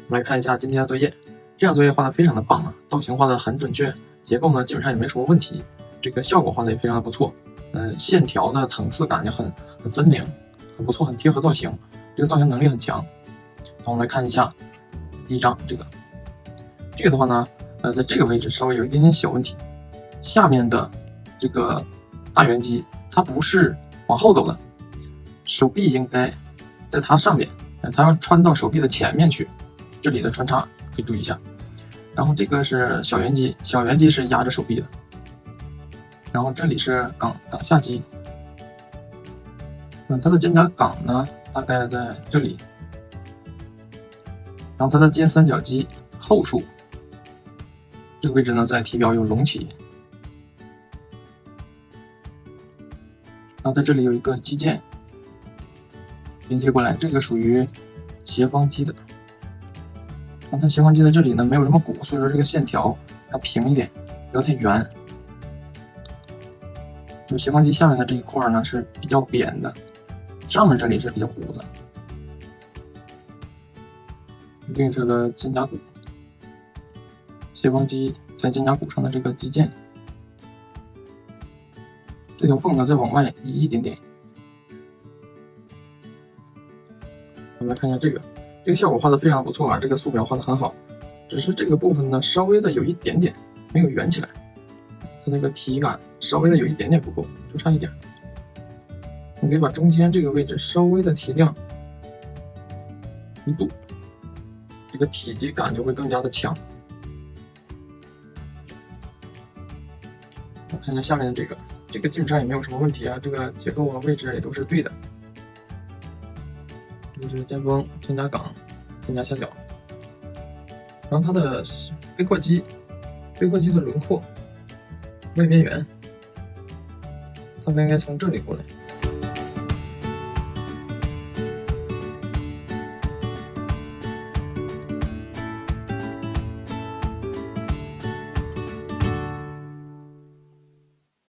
我们来看一下今天的作业，这样作业画的非常的棒啊，造型画的很准确，结构呢基本上也没什么问题，这个效果画的也非常的不错，线条的层次感也很分明，很不错，很贴合造型，这个造型能力很强。然后我们来看一下第一张这个的话呢，在这个位置稍微有一点点小问题，下面的这个大圆肌它不是往后走的，手臂应该在它上面，它要穿到手臂的前面去，这里的穿插可以注意一下。然后这个是小圆肌，小圆肌是压着手臂的，然后这里是冈下肌，它的肩胛冈呢大概在这里，然后它的肩三角肌后束这个位置呢在体表有隆起，然后在这里有一个肌腱连接过来，这个属于斜方肌的。然后它斜方肌在这里呢没有什么骨，所以说这个线条要平一点，不要太圆。就斜方肌下面的这一块呢是比较扁的，上面这里是比较鼓的。另一侧的肩胛骨，斜方肌在肩胛骨上的这个肌腱，这条缝呢再往外移一点点。我们来看一下这个效果画的非常不错啊，这个素描画的很好，只是这个部分呢稍微的有一点点没有圆起来，它那个体感稍微的有一点点不够，就差一点。你可以把中间这个位置稍微的提亮1度，这个体积感就会更加的强。我看一下下面的这个基本上也没有什么问题啊，这个结构啊位置也都是对的。这个是肩峰、肩胛冈、肩胛下角，然后它的背阔肌的轮廓外边缘，它们应该从这里过来，